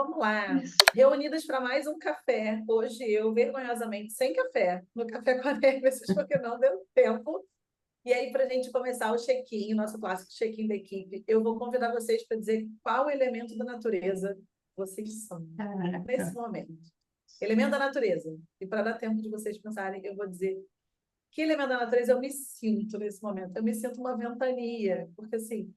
vamos lá. Isso. Reunidas para mais um café. Hoje eu, vergonhosamente, sem café, no Café com a Nemesis, porque não deu tempo. E aí, para a gente começar o check-in, nosso clássico check-in da equipe, eu vou convidar vocês para dizer qual elemento da natureza vocês são nesse Caraca. momento. Elemento da natureza. E para dar tempo de vocês pensarem, eu vou dizer que elemento da natureza eu me sinto nesse momento. Eu me sinto uma ventania, porque assim,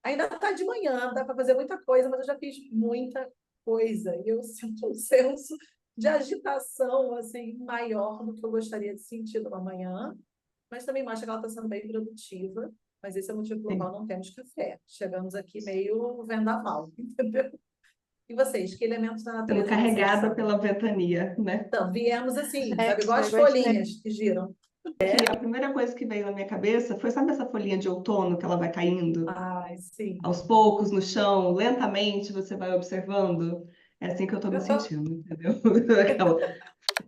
ainda está de manhã, dá para fazer muita coisa, mas eu já fiz muita coisa. E eu sinto um senso de agitação assim maior do que eu gostaria de sentir numa manhã, mas também mostra que ela está sendo bem produtiva. Mas esse é o motivo pelo qual Sim. não temos café. Chegamos aqui meio vendaval, entendeu? E vocês, que elementos da Estamos natureza vocês carregada são? pela ventania, né? Então, viemos assim, sabe, igual É, as gostei. folhinhas que giram. Que a primeira coisa que veio na minha cabeça foi, sabe essa folhinha de outono que ela vai caindo Ai, sim. aos poucos no chão, lentamente você vai observando? É assim que eu tô me sentindo, entendeu? Aquela...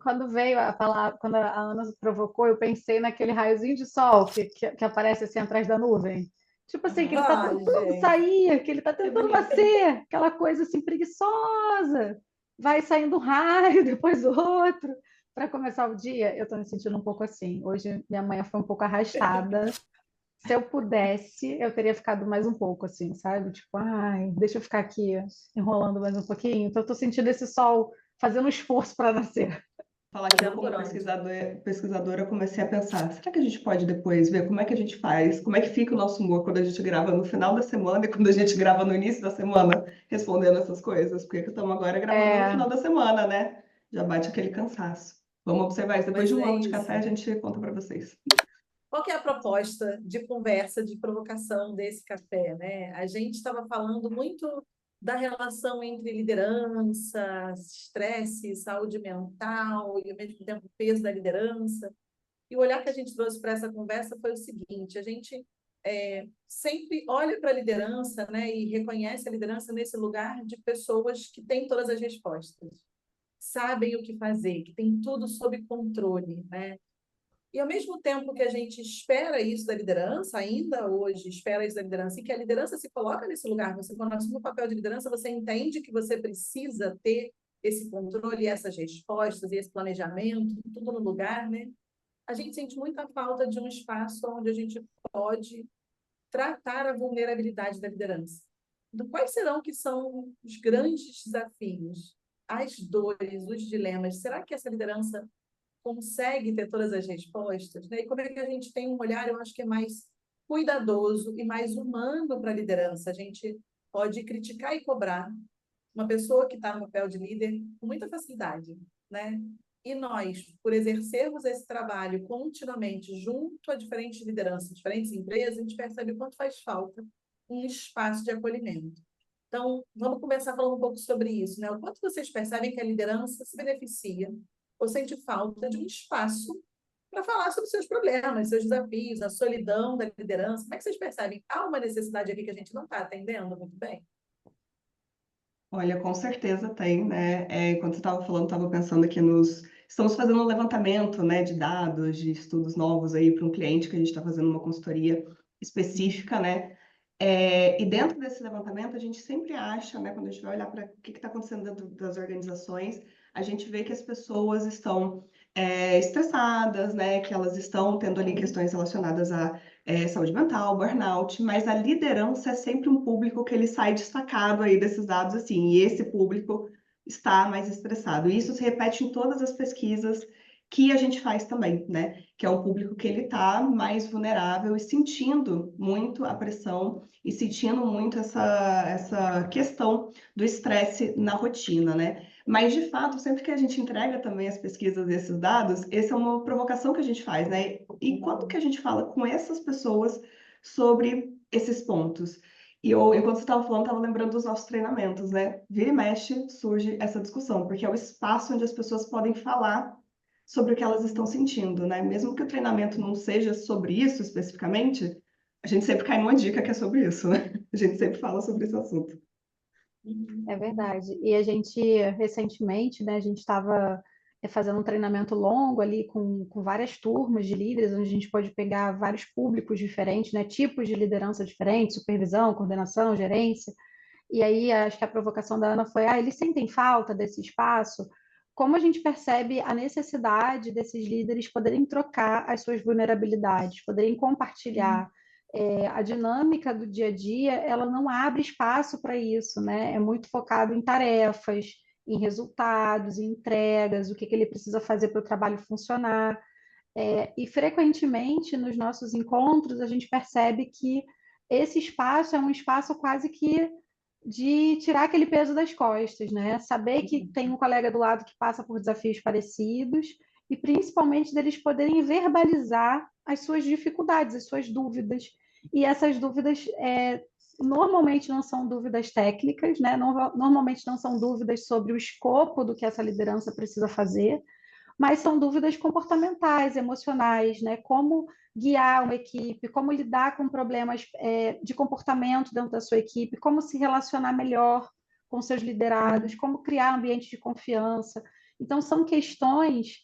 Quando veio a palavra, quando a Ana provocou, eu pensei naquele raiozinho de sol que aparece assim atrás da nuvem. Tipo assim, que ele está Ai, tentando gente. sair, que ele está É tentando bonito. nascer, aquela coisa assim preguiçosa. Vai saindo um raio, depois outro, para começar o dia. Eu estou me sentindo um pouco assim. Hoje minha manhã foi um pouco arrastada. Se eu pudesse, eu teria ficado mais um pouco assim, sabe? Tipo, ai, deixa eu ficar aqui enrolando mais um pouquinho. Então, eu estou sentindo esse sol fazendo um esforço para nascer. Falar que eu, Fazendo como por onde? pesquisadora, comecei a pensar, será que a gente pode depois ver como é que a gente faz, como é que fica o nosso humor quando a gente grava no final da semana e quando a gente grava no início da semana, respondendo essas coisas? Porque estamos agora gravando no É, final da semana, né? Já bate aquele cansaço. Vamos observar isso. Depois Mas de um é ano de café, isso. a gente conta para vocês. Qual que é a proposta de conversa, de provocação desse café, né? A gente estava falando muito da relação entre liderança, estresse, saúde mental e, ao mesmo tempo, o peso da liderança. E o olhar que a gente trouxe para essa conversa foi o seguinte: a gente sempre olha para a liderança, né, e reconhece a liderança nesse lugar de pessoas que têm todas as respostas, sabem o que fazer, que têm tudo sob controle, né? E ao mesmo tempo que a gente espera isso da liderança, ainda hoje espera isso da liderança, e que a liderança se coloca nesse lugar, você quando assume o papel de liderança, você entende que você precisa ter esse controle, essas respostas, e esse planejamento, tudo no lugar, né? A gente sente muita falta de um espaço onde a gente pode tratar a vulnerabilidade da liderança. Então, quais serão que são os grandes desafios, as dores, os dilemas? Será que essa liderança consegue ter todas as respostas, né? E como é que a gente tem um olhar, eu acho que é mais cuidadoso e mais humano para a liderança. A gente pode criticar e cobrar uma pessoa que está no papel de líder com muita facilidade, né? E nós, por exercermos esse trabalho continuamente junto a diferentes lideranças, diferentes empresas, a gente percebe o quanto faz falta um espaço de acolhimento. Então, vamos começar falando um pouco sobre isso, né? O quanto vocês percebem que a liderança se beneficia ou sente falta de um espaço para falar sobre seus problemas, seus desafios, a solidão da liderança. Como é que vocês percebem? Há uma necessidade aqui que a gente não está atendendo muito bem? Olha, com certeza tem, né? Enquanto você estava falando, estava pensando aqui nos. Estamos fazendo um levantamento, né, de dados, de estudos novos aí para um cliente que a gente está fazendo uma consultoria específica, né? E dentro desse levantamento, a gente sempre acha, né, quando a gente vai olhar para o que está acontecendo dentro das organizações, a gente vê que as pessoas estão estressadas, né, que elas estão tendo ali questões relacionadas à saúde mental, burnout, mas a liderança é sempre um público que ele sai destacado aí desses dados, assim, e esse público está mais estressado. E isso se repete em todas as pesquisas que a gente faz também, né? Que é um público que ele está mais vulnerável e sentindo muito a pressão e sentindo muito essa questão do estresse na rotina, né? Mas, de fato, sempre que a gente entrega também as pesquisas e esses dados, essa é uma provocação que a gente faz, né? E quando que a gente fala com essas pessoas sobre esses pontos? E eu, enquanto você estava falando, estava lembrando dos nossos treinamentos, né? Vira e mexe, surge essa discussão, porque é o espaço onde as pessoas podem falar sobre o que elas estão sentindo, né? Mesmo que o treinamento não seja sobre isso especificamente, a gente sempre cai numa dica que é sobre isso, né? A gente sempre fala sobre esse assunto. é verdade. E a gente, recentemente, né, a gente estava fazendo um treinamento longo ali com várias turmas de líderes, onde a gente pode pegar vários públicos diferentes, né, tipos de liderança diferentes, supervisão, coordenação, gerência. E aí, acho que a provocação da Ana foi, eles sentem falta desse espaço? Como a gente percebe a necessidade desses líderes poderem trocar as suas vulnerabilidades, poderem compartilhar. A dinâmica do dia a dia, ela não abre espaço para isso, né? É muito focado em tarefas, em resultados, em entregas, o que ele precisa fazer para o trabalho funcionar. E frequentemente nos nossos encontros a gente percebe que esse espaço é um espaço quase que de tirar aquele peso das costas, né? Saber que tem um colega do lado que passa por desafios parecidos e principalmente deles poderem verbalizar as suas dificuldades, as suas dúvidas. E essas dúvidas normalmente não são dúvidas técnicas, né? Normalmente não são dúvidas sobre o escopo do que essa liderança precisa fazer, mas são dúvidas comportamentais, emocionais, né? Como guiar uma equipe, como lidar com problemas de comportamento dentro da sua equipe, como se relacionar melhor com seus liderados, como criar ambiente de confiança. Então, são questões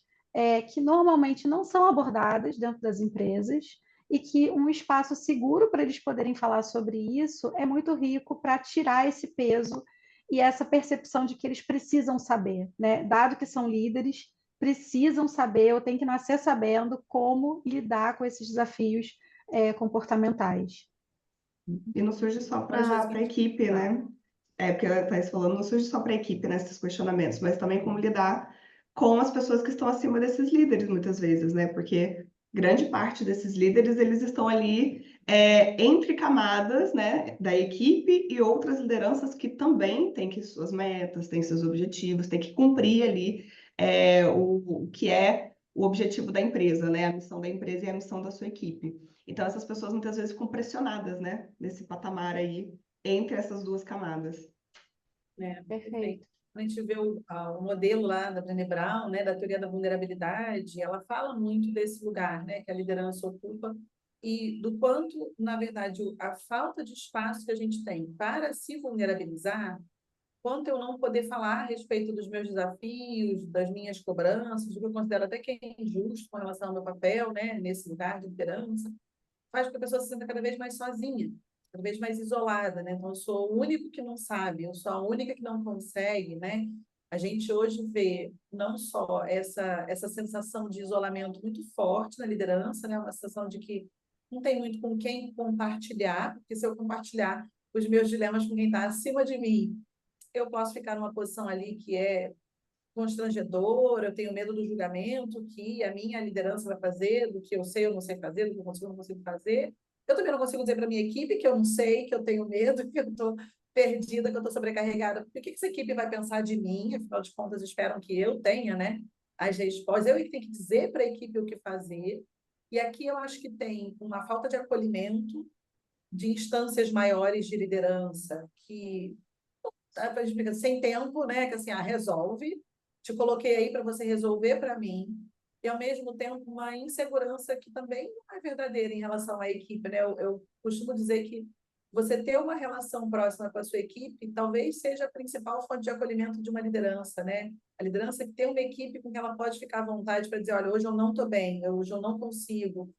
que normalmente não são abordadas dentro das empresas e que um espaço seguro para eles poderem falar sobre isso é muito rico para tirar esse peso e essa percepção de que eles precisam saber, né? Dado que são líderes, precisam saber ou têm que nascer sabendo como lidar com esses desafios comportamentais. E não surge só para Às vezes a equipe, né? Porque a Thais falando, não surge só para a equipe, né, esses questionamentos, mas também como lidar com as pessoas que estão acima desses líderes, muitas vezes, né? Porque grande parte desses líderes, eles estão ali entre camadas, né, da equipe e outras lideranças que também têm que suas metas, têm seus objetivos, têm que cumprir ali o que é o objetivo da empresa, né? A missão da empresa e a missão da sua equipe. Então, essas pessoas muitas vezes ficam pressionadas, né, nesse patamar aí, entre essas duas camadas. Perfeito. A gente vê o modelo lá da Brené Brown, né, da teoria da vulnerabilidade, ela fala muito desse lugar, né, que a liderança ocupa e do quanto, na verdade, a falta de espaço que a gente tem para se vulnerabilizar, quanto eu não poder falar a respeito dos meus desafios, das minhas cobranças, do que eu considero até que é injusto com relação ao meu papel, né, nesse lugar de liderança, faz com que a pessoa se sinta cada vez mais sozinha, cada vez mais isolada, né? Então, eu sou o único que não sabe, eu sou a única que não consegue, né? A gente hoje vê não só essa sensação de isolamento muito forte na liderança, né? Uma sensação de que não tem muito com quem compartilhar, porque se eu compartilhar os meus dilemas com quem está acima de mim, eu posso ficar numa posição ali que é constrangedor, eu tenho medo do julgamento que a minha liderança vai fazer, do que eu sei ou não sei fazer, do que eu consigo ou não consigo fazer. Eu também não consigo dizer para a minha equipe que eu não sei, que eu tenho medo, que eu estou perdida, que eu estou sobrecarregada. O que essa equipe vai pensar de mim? Afinal de contas, esperam que eu tenha, né, as respostas. Eu que tenho que dizer para a equipe o que fazer. E aqui eu acho que tem uma falta de acolhimento de instâncias maiores de liderança que sem tempo, né? Que assim, resolve, te coloquei aí para você resolver para mim, e ao mesmo tempo uma insegurança que também não é verdadeira em relação à equipe, né? Eu costumo dizer que você ter uma relação próxima com a sua equipe talvez seja a principal fonte de acolhimento de uma liderança, né? A liderança que tem uma equipe com que ela pode ficar à vontade para dizer, olha, hoje eu não estou bem, hoje eu não consigo,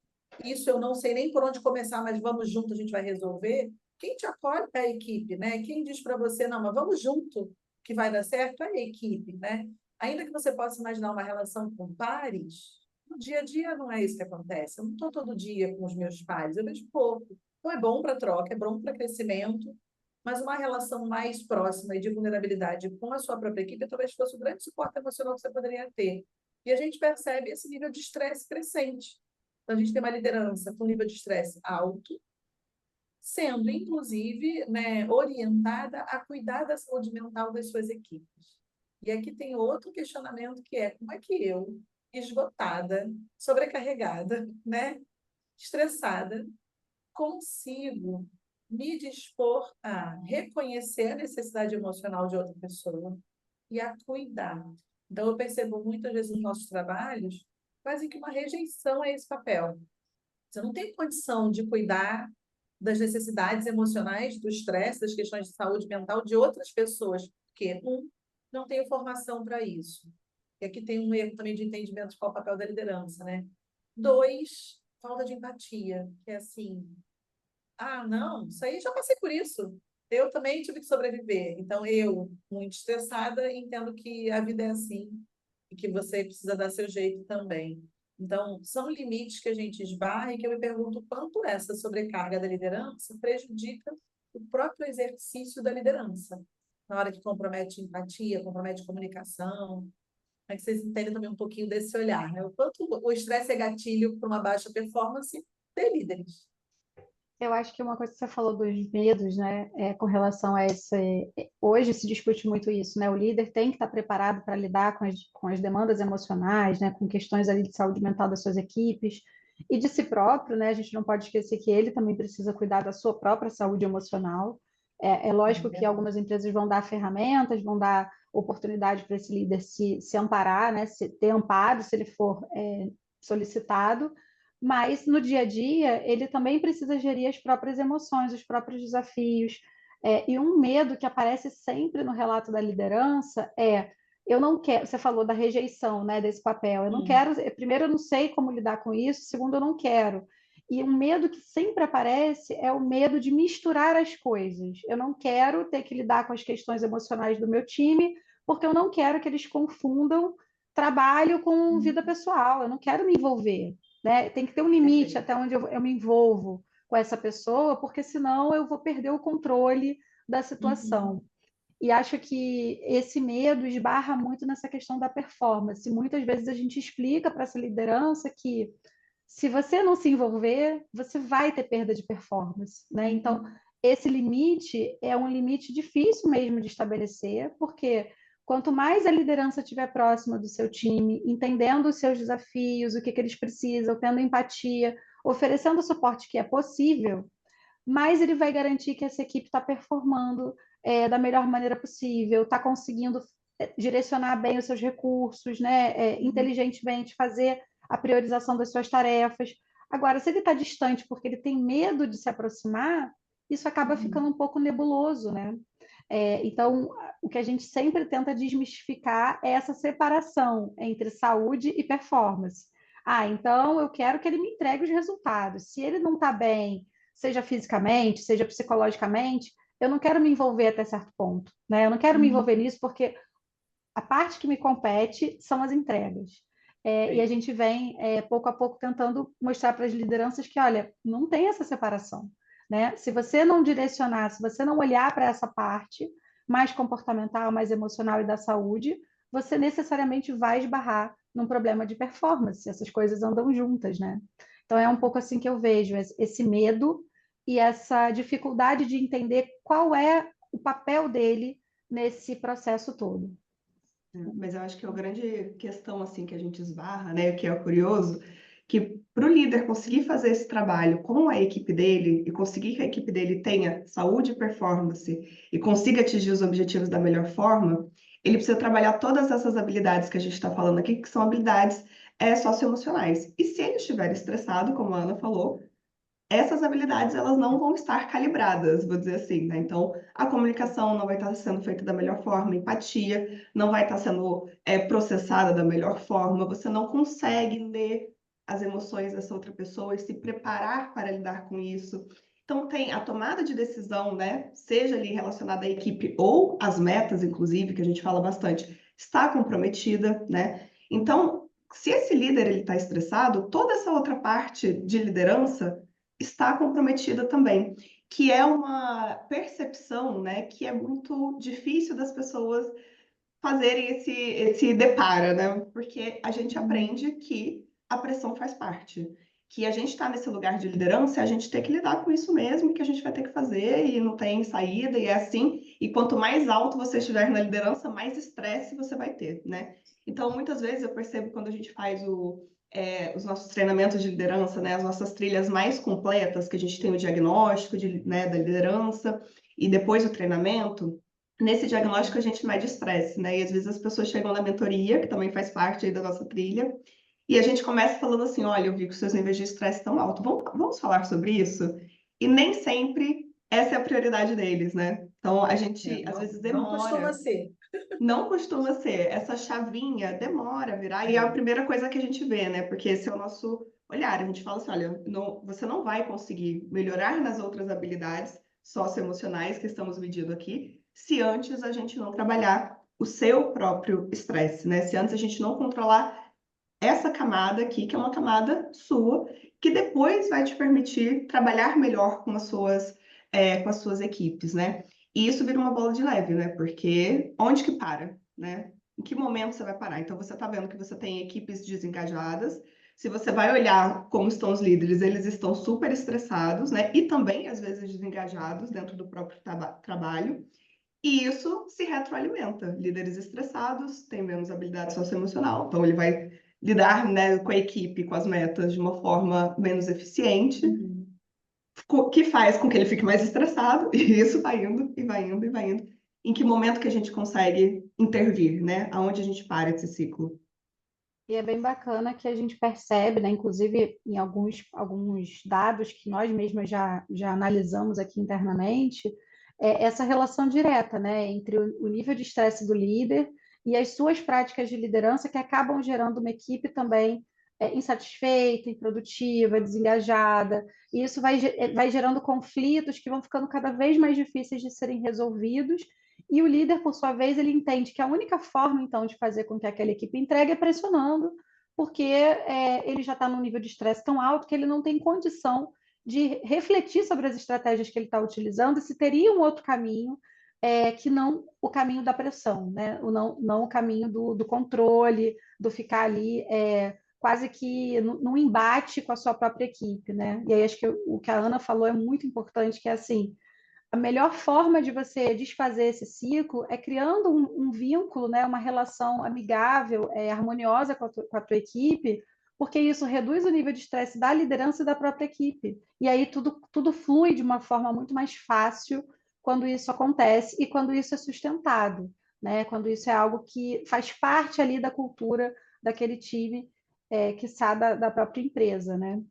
isso eu não sei nem por onde começar, mas vamos junto, a gente vai resolver. Quem te acolhe é a equipe, né? Quem diz para você, não, mas vamos junto, que vai dar certo, é a equipe, né? Ainda que você possa imaginar uma relação com pares, no dia a dia não é isso que acontece. Eu não estou todo dia com os meus pares, eu vejo pouco. Então é bom para troca, é bom para crescimento, mas uma relação mais próxima e de vulnerabilidade com a sua própria equipe talvez fosse o grande suporte emocional que você poderia ter. E a gente percebe esse nível de estresse crescente. Então, a gente tem uma liderança com nível de estresse alto, sendo, inclusive, né, orientada a cuidar da saúde mental das suas equipes. E aqui tem outro questionamento que é como é que eu, esgotada, sobrecarregada, né, estressada, consigo me dispor a reconhecer a necessidade emocional de outra pessoa e a cuidar. Então, eu percebo muitas vezes nos nossos trabalhos quase que uma rejeição a esse papel. Você não tem condição de cuidar das necessidades emocionais, do estresse, das questões de saúde mental de outras pessoas, porque, não tenho formação para isso. E aqui tem um erro também de entendimento de qual é o papel da liderança, né? 2, falta de empatia, que é assim, não, isso aí já passei por isso. eu também tive que sobreviver. Então, eu, muito estressada, entendo que a vida é assim e que você precisa dar seu jeito também. Então, são limites que a gente esbarra e que eu me pergunto quanto essa sobrecarga da liderança prejudica o próprio exercício da liderança. Na hora que compromete empatia, compromete comunicação. Como é que vocês entendem também um pouquinho desse olhar, né? O quanto o estresse é gatilho para uma baixa performance de líderes. Eu acho que uma coisa que você falou dos medos, né, com relação a esse. Hoje se discute muito isso, né? O líder tem que estar preparado para lidar com as demandas emocionais, né, com questões ali de saúde mental das suas equipes e de si próprio, né? A gente não pode esquecer que ele também precisa cuidar da sua própria saúde emocional. É lógico que algumas empresas vão dar ferramentas, vão dar oportunidade para esse líder se amparar, né, ter amparo se ele for solicitado, mas no dia a dia ele também precisa gerir as próprias emoções, os próprios desafios. E um medo que aparece sempre no relato da liderança é: eu não quero, você falou da rejeição, né, desse papel, eu não quero, primeiro eu não sei como lidar com isso, segundo eu não quero. E um medo que sempre aparece é o medo de misturar as coisas. Eu não quero ter que lidar com as questões emocionais do meu time, porque eu não quero que eles confundam trabalho com vida pessoal, eu não quero me envolver, né? Tem que ter um limite até onde eu me envolvo com essa pessoa, porque senão eu vou perder o controle da situação. E acho que esse medo esbarra muito nessa questão da performance. Muitas vezes a gente explica para essa liderança que se você não se envolver, você vai ter perda de performance, né? Então, esse limite é um limite difícil mesmo de estabelecer, porque quanto mais a liderança estiver próxima do seu time, entendendo os seus desafios, o que eles precisam, tendo empatia, oferecendo o suporte que é possível, mais ele vai garantir que essa equipe está performando da melhor maneira possível, está conseguindo direcionar bem os seus recursos, né, inteligentemente fazer a priorização das suas tarefas. Agora, se ele está distante porque ele tem medo de se aproximar, isso acaba ficando um pouco nebuloso, né? Então, o que a gente sempre tenta desmistificar é essa separação entre saúde e performance. Ah, então eu quero que ele me entregue os resultados. Se ele não está bem, seja fisicamente, seja psicologicamente, eu não quero me envolver até certo ponto, né? Eu não quero me envolver nisso porque a parte que me compete são as entregas. E a gente vem, pouco a pouco, tentando mostrar para as lideranças que, olha, não tem essa separação, né? Se você não direcionar, se você não olhar para essa parte mais comportamental, mais emocional e da saúde, você necessariamente vai esbarrar num problema de performance. Essas coisas andam juntas, né? Então, é um pouco assim que eu vejo esse medo e essa dificuldade de entender qual é o papel dele nesse processo todo. Mas eu acho que a grande questão assim que a gente esbarra, né, que é curioso, que para o líder conseguir fazer esse trabalho com a equipe dele e conseguir que a equipe dele tenha saúde e performance e consiga atingir os objetivos da melhor forma, ele precisa trabalhar todas essas habilidades que a gente está falando aqui, que são habilidades socioemocionais. E se ele estiver estressado, como a Ana falou, essas habilidades elas não vão estar calibradas, vou dizer assim, né? Então, a comunicação não vai estar sendo feita da melhor forma, empatia não vai estar sendo processada da melhor forma, você não consegue ler as emoções dessa outra pessoa e se preparar para lidar com isso. Então, tem a tomada de decisão, né? Seja ali relacionada à equipe ou às metas, inclusive, que a gente fala bastante, está comprometida, né? Então, se esse líder ele está estressado, toda essa outra parte de liderança está comprometida também, que é uma percepção, né, que é muito difícil das pessoas fazerem esse deparo, né, porque a gente aprende que a pressão faz parte, que a gente está nesse lugar de liderança e a gente tem que lidar com isso mesmo, que a gente vai ter que fazer e não tem saída, e é assim, e quanto mais alto você estiver na liderança, mais estresse você vai ter, né? Então, muitas vezes eu percebo quando a gente faz os nossos treinamentos de liderança, né, as nossas trilhas mais completas, que a gente tem o diagnóstico né, da liderança e depois o treinamento. Nesse diagnóstico a gente mede estresse, né? E às vezes as pessoas chegam na mentoria, que também faz parte aí da nossa trilha, e a gente começa falando assim, olha, eu vi que os seus níveis de estresse estão altos, vamos falar sobre isso? E nem sempre essa é a prioridade deles, né? Então a gente às vezes Não costuma demora. ser. Não costuma ser. Essa chavinha demora a virar, e é a primeira coisa que a gente vê, né? Porque esse é o nosso olhar. A gente fala assim: olha, você não vai conseguir melhorar nas outras habilidades socioemocionais que estamos medindo aqui, se antes a gente não trabalhar o seu próprio estresse, né? Se antes a gente não controlar essa camada aqui, que é uma camada sua, que depois vai te permitir trabalhar melhor com as suas equipes, né? E isso vira uma bola de neve, né? Porque onde que para, né? Em que momento você vai parar? Então, você está vendo que você tem equipes desengajadas. Se você vai olhar como estão os líderes, eles estão super estressados, né? E também, às vezes, desengajados dentro do próprio trabalho. E isso se retroalimenta. Líderes estressados têm menos habilidade socioemocional, então ele vai lidar, né, com a equipe, com as metas de uma forma menos eficiente, Uhum. que faz com que ele fique mais estressado, e isso vai indo, e vai indo, e vai indo. Em que momento que a gente consegue intervir, né? Aonde a gente para esse ciclo? E é bem bacana que a gente percebe, né, inclusive em alguns dados que nós mesmos já analisamos aqui internamente, essa relação direta, né, entre o nível de estresse do líder e as suas práticas de liderança que acabam gerando uma equipe também insatisfeita, improdutiva, desengajada, e isso vai gerando conflitos que vão ficando cada vez mais difíceis de serem resolvidos. E o líder, por sua vez, ele entende que a única forma, então, de fazer com que aquela equipe entregue é pressionando, porque ele já está num nível de estresse tão alto que ele não tem condição de refletir sobre as estratégias que ele está utilizando e se teria um outro caminho que não o caminho da pressão, né? Não o caminho do controle, do ficar ali quase que num embate com a sua própria equipe, né? E aí acho que o que a Ana falou é muito importante, que é assim, a melhor forma de você desfazer esse ciclo é criando um vínculo, né, uma relação amigável, harmoniosa com a tua equipe, porque isso reduz o nível de estresse da liderança e da própria equipe. E aí tudo flui de uma forma muito mais fácil quando isso acontece e quando isso é sustentado, né? Quando isso é algo que faz parte ali da cultura daquele time, quiçá da própria empresa, né?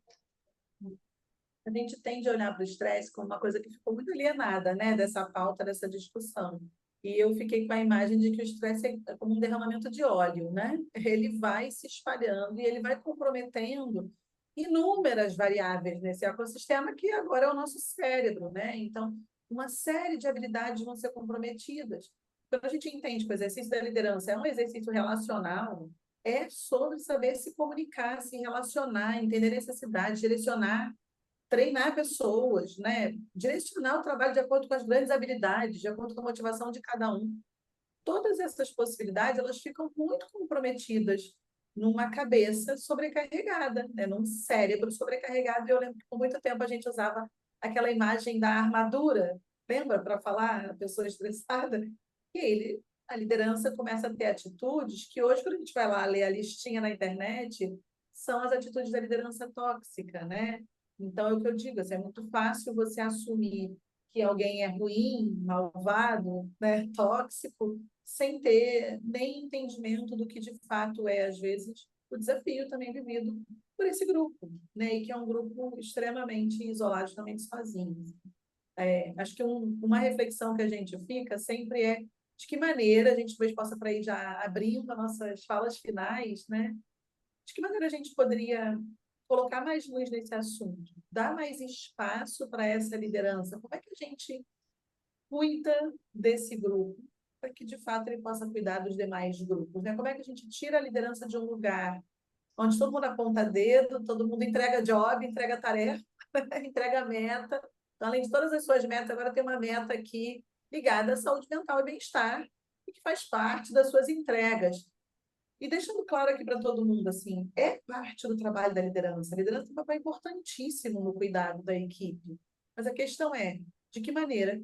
A gente tende a olhar para o estresse como uma coisa que ficou muito alienada, né, dessa pauta, dessa discussão. E eu fiquei com a imagem de que o estresse é como um derramamento de óleo, né? Ele vai se espalhando e ele vai comprometendo inúmeras variáveis nesse ecossistema que agora é o nosso cérebro, né? Então, uma série de habilidades vão ser comprometidas. Quando a gente entende que o exercício da liderança é um exercício relacional, é sobre saber se comunicar, se relacionar, entender necessidades, direcionar, treinar pessoas, né? Direcionar o trabalho de acordo com as grandes habilidades, de acordo com a motivação de cada um. Todas essas possibilidades, elas ficam muito comprometidas numa cabeça sobrecarregada, né? Num cérebro sobrecarregado. E eu lembro que por muito tempo a gente usava aquela imagem da armadura, lembra? Para falar a pessoa estressada. E a liderança começa a ter atitudes que hoje, quando a gente vai lá ler a listinha na internet, são as atitudes da liderança tóxica, né? Então, é o que eu digo, assim, é muito fácil você assumir que alguém é ruim, malvado, né, tóxico, sem ter nem entendimento do que de fato é, às vezes, o desafio também vivido por esse grupo, né, e que é um grupo extremamente isolado, extremamente sozinho. Acho que uma reflexão que a gente fica sempre é de que maneira a gente talvez possa, para ir já abrindo as nossas falas finais, né, de que maneira a gente poderia colocar mais luz nesse assunto, dar mais espaço para essa liderança? Como é que a gente cuida desse grupo para que, de fato, ele possa cuidar dos demais grupos, né? Como é que a gente tira a liderança de um lugar onde todo mundo aponta dedo, todo mundo entrega job, entrega tarefa, entrega meta. Então, além de todas as suas metas, agora tem uma meta aqui ligada à saúde mental e bem-estar, e que faz parte das suas entregas. E deixando claro aqui para todo mundo, assim, é parte do trabalho da liderança. A liderança tem um papel importantíssimo no cuidado da equipe. Mas a questão é, de que maneira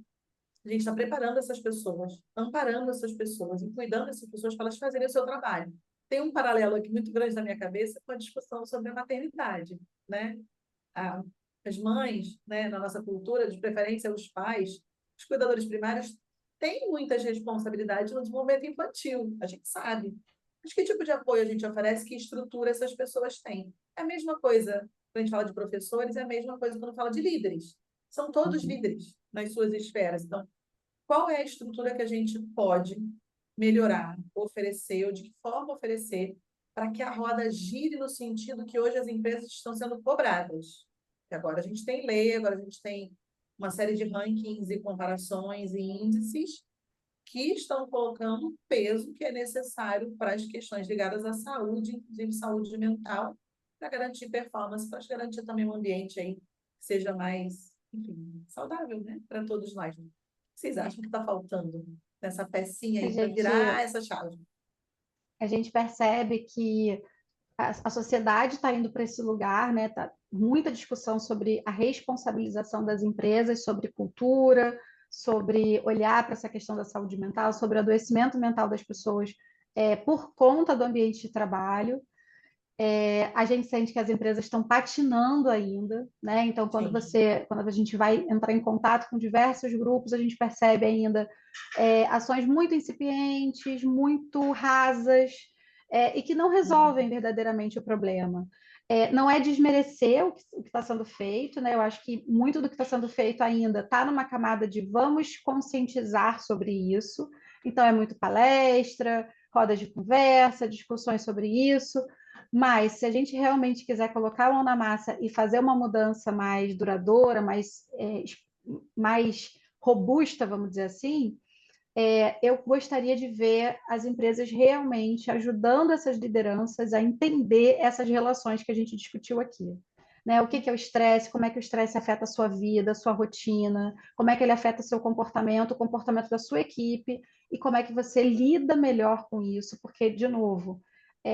a gente está preparando essas pessoas, amparando essas pessoas e cuidando dessas pessoas para elas fazerem o seu trabalho. Tem um paralelo aqui muito grande na minha cabeça com a discussão sobre a maternidade, né? As mães, né, na nossa cultura, de preferência os pais, os cuidadores primários, têm muitas responsabilidades no desenvolvimento infantil, a gente sabe. Mas que tipo de apoio a gente oferece, que estrutura essas pessoas têm? É a mesma coisa quando a gente fala de professores, é a mesma coisa quando fala de líderes. São todos líderes nas suas esferas. Então, qual é a estrutura que a gente pode melhorar, oferecer, ou de que forma oferecer, para que a roda gire no sentido que hoje as empresas estão sendo cobradas? E agora a gente tem lei, agora a gente tem uma série de rankings e comparações e índices que estão colocando o peso que é necessário para as questões ligadas à saúde, inclusive saúde mental, para garantir performance, para garantir também um ambiente aí que seja mais, enfim, saudável, né, para todos nós. Né? O que vocês acham que está faltando nessa pecinha A aí para gente, virar essa chave? a gente percebe que a sociedade está indo para esse lugar, né? Tá muita discussão sobre a responsabilização das empresas, sobre cultura, sobre olhar para essa questão da saúde mental, sobre o adoecimento mental das pessoas por conta do ambiente de trabalho. A gente sente que as empresas estão patinando ainda, né? Então, quando Sim. quando a gente vai entrar em contato com diversos grupos, a gente percebe ainda ações muito incipientes, muito rasas, e que não resolvem verdadeiramente o problema. Não é desmerecer o que está sendo feito, né? Eu acho que muito do que está sendo feito ainda está numa camada de vamos conscientizar sobre isso. Então, é muito palestra, rodas de conversa, discussões sobre isso. Mas se a gente realmente quiser colocar a mão na massa e fazer uma mudança mais duradoura, mais robusta, vamos dizer assim, eu gostaria de ver as empresas realmente ajudando essas lideranças a entender essas relações que a gente discutiu aqui. Né? O que é o estresse, como é que o estresse afeta a sua vida, a sua rotina, como é que ele afeta o seu comportamento, o comportamento da sua equipe, e como é que você lida melhor com isso, porque, de novo,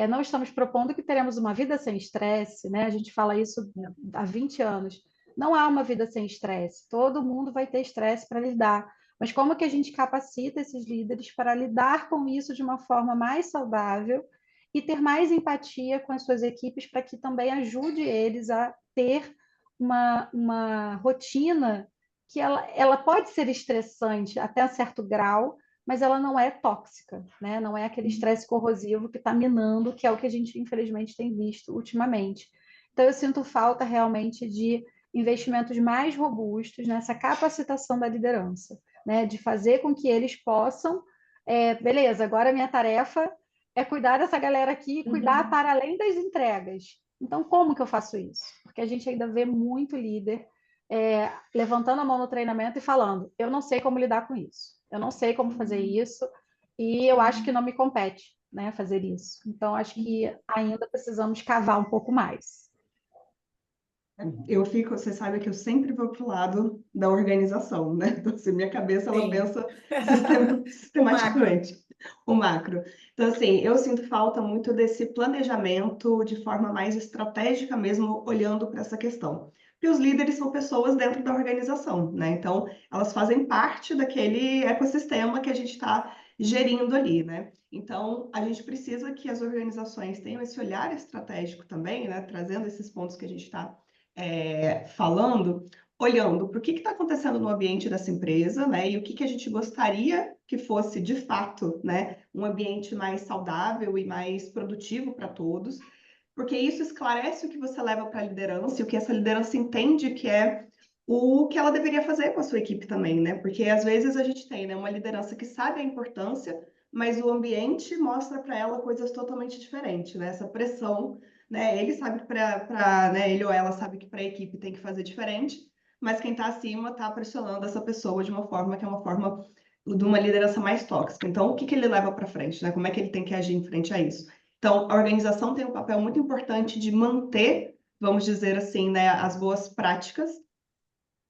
não estamos propondo que teremos uma vida sem estresse, né? A gente fala isso há 20 anos. Não há uma vida sem estresse, todo mundo vai ter estresse para lidar. Mas como que a gente capacita esses líderes para lidar com isso de uma forma mais saudável e ter mais empatia com as suas equipes para que também ajude eles a ter uma rotina que ela pode ser estressante até um certo grau, mas ela não é tóxica, né? Não é aquele estresse corrosivo que está minando, que é o que a gente, infelizmente, tem visto ultimamente. Então, eu sinto falta realmente de investimentos mais robustos nessa capacitação da liderança, né? De fazer com que eles possam, beleza, agora a minha tarefa é cuidar dessa galera aqui, cuidar para além das entregas. Então, como que eu faço isso? Porque a gente ainda vê muito líder levantando a mão no treinamento e falando: eu não sei como lidar com isso, eu não sei como fazer isso, e eu acho que não me compete, né, fazer isso. Então, acho que ainda precisamos cavar um pouco mais. Você sabe que eu sempre vou para o lado da organização, né? Então, assim, minha cabeça, ela Sim. pensa Macro. sistematicamente. O macro. Então, assim, eu sinto falta muito desse planejamento de forma mais estratégica mesmo, olhando para essa questão. Porque os líderes são pessoas dentro da organização, né? Então, elas fazem parte daquele ecossistema que a gente está gerindo ali, né? Então, a gente precisa que as organizações tenham esse olhar estratégico também, né? Trazendo esses pontos que a gente está falando, olhando para o que está acontecendo no ambiente dessa empresa, né? E o que a gente gostaria que fosse, de fato, né? Um ambiente mais saudável e mais produtivo para todos, porque isso esclarece o que você leva para a liderança e o que essa liderança entende que é o que ela deveria fazer com a sua equipe também, né? Porque às vezes a gente tem, né, uma liderança que sabe a importância, mas o ambiente mostra para ela coisas totalmente diferentes, né? Essa pressão, né? Ele sabe que né, ele ou ela sabe que para a equipe tem que fazer diferente, mas quem está acima está pressionando essa pessoa de uma forma que é uma forma de uma liderança mais tóxica. Então, o que ele leva para frente, né? Como é que ele tem que agir em frente a isso? Então, a organização tem um papel muito importante de manter, vamos dizer assim, né, as boas práticas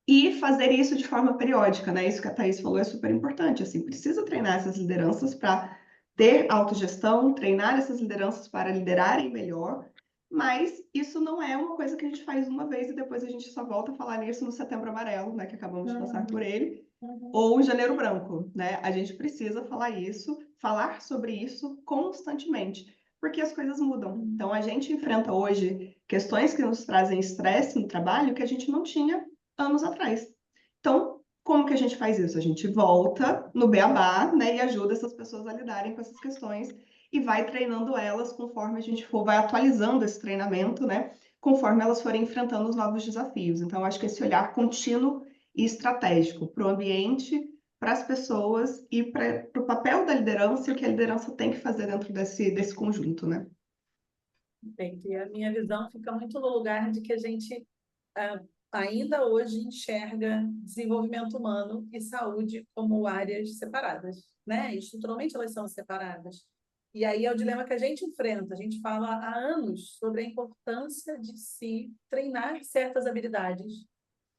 e fazer isso de forma periódica, né? Isso que a Thaís falou é super importante, assim, precisa treinar essas lideranças para ter autogestão, treinar essas lideranças para liderarem melhor, mas isso não é uma coisa que a gente faz uma vez e depois a gente só volta a falar nisso no Setembro Amarelo, né, que acabamos de passar por ele, ou Janeiro Branco, né? A gente precisa falar sobre isso constantemente, porque as coisas mudam. Então, a gente enfrenta hoje questões que nos trazem estresse no trabalho que a gente não tinha anos atrás. Então, como que a gente faz isso? A gente volta no beabá, né, e ajuda essas pessoas a lidarem com essas questões e vai treinando elas conforme a gente vai atualizando esse treinamento, né, conforme elas forem enfrentando os novos desafios. Então, acho que esse olhar contínuo e estratégico para o ambiente, para as pessoas e para o papel da liderança e o que a liderança tem que fazer dentro desse conjunto, né? Perfeito. E a minha visão fica muito no lugar de que a gente ainda hoje enxerga desenvolvimento humano e saúde como áreas separadas, né? Estruturalmente elas são separadas. E aí é o dilema que a gente enfrenta. A gente fala há anos sobre a importância de se treinar certas habilidades,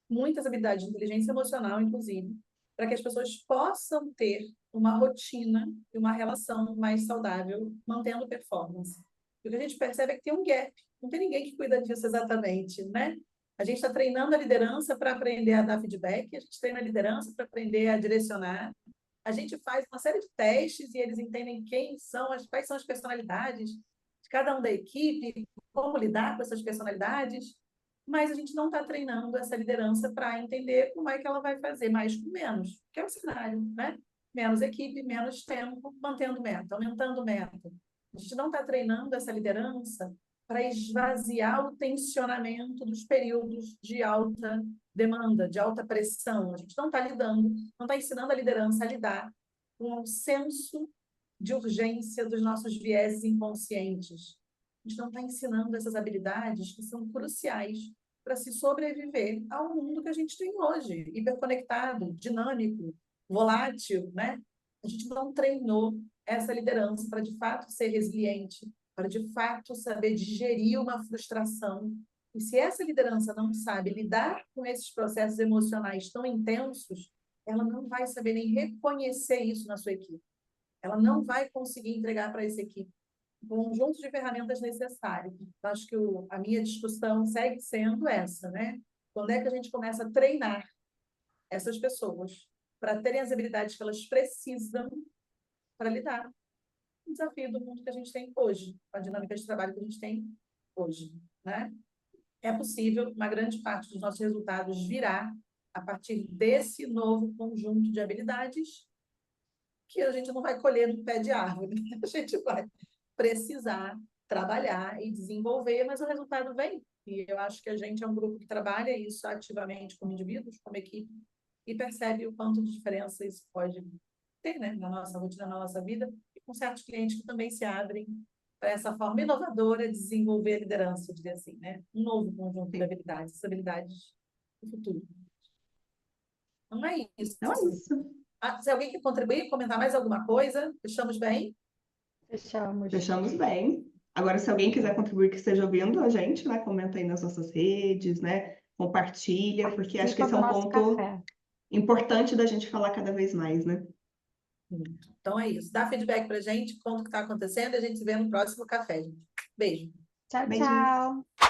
muitas habilidades de inteligência emocional, inclusive, para que as pessoas possam ter uma rotina e uma relação mais saudável, mantendo performance. E o que a gente percebe é que tem um gap, não tem ninguém que cuida disso exatamente, né? A gente está treinando a liderança para aprender a dar feedback, a gente treina a liderança para aprender a direcionar, a gente faz uma série de testes e eles entendem quais são as personalidades de cada um da equipe, como lidar com essas personalidades, mas a gente não está treinando essa liderança para entender como é que ela vai fazer mais com menos, que é o cenário, né? Menos equipe, menos tempo, mantendo meta, aumentando meta. A gente não está treinando essa liderança para esvaziar o tensionamento dos períodos de alta demanda, de alta pressão. A gente não está lidando, não está ensinando a liderança a lidar com o senso de urgência dos nossos vieses inconscientes. A gente não está ensinando essas habilidades que são cruciais para se sobreviver ao mundo que a gente tem hoje, hiperconectado, dinâmico, volátil, né? A gente não treinou essa liderança para, de fato, ser resiliente, para, de fato, saber digerir uma frustração. E se essa liderança não sabe lidar com esses processos emocionais tão intensos, ela não vai saber nem reconhecer isso na sua equipe. Ela não vai conseguir entregar para essa equipe um conjunto de ferramentas necessárias. Então, acho que a minha discussão segue sendo essa, né? Quando é que a gente começa a treinar essas pessoas para terem as habilidades que elas precisam para lidar com o desafio do mundo que a gente tem hoje, com a dinâmica de trabalho que a gente tem hoje, né? É possível uma grande parte dos nossos resultados virá a partir desse novo conjunto de habilidades que a gente não vai colher no pé de árvore, né? A gente vai precisar trabalhar e desenvolver, mas o resultado vem. E eu acho que a gente é um grupo que trabalha isso ativamente como indivíduos, como equipe, e percebe o quanto de diferença isso pode ter, né, na nossa rotina, na nossa vida, e com certos clientes que também se abrem para essa forma inovadora de desenvolver a liderança, eu diria assim, né? Um novo conjunto de habilidades, habilidades do futuro. Não é isso. Então é isso. Se alguém quer contribuir, comentar mais alguma coisa, fechamos bem? Fechamos. Fechamos bem. Agora, se alguém quiser contribuir que esteja ouvindo a gente, né, comenta aí nas nossas redes, né, compartilha, porque acho que esse é um ponto importante da gente falar cada vez mais, né? Então é isso. Dá feedback pra gente, conta o que está acontecendo e a gente se vê no próximo café, gente. Beijo. Tchau, Beijinho. tchau.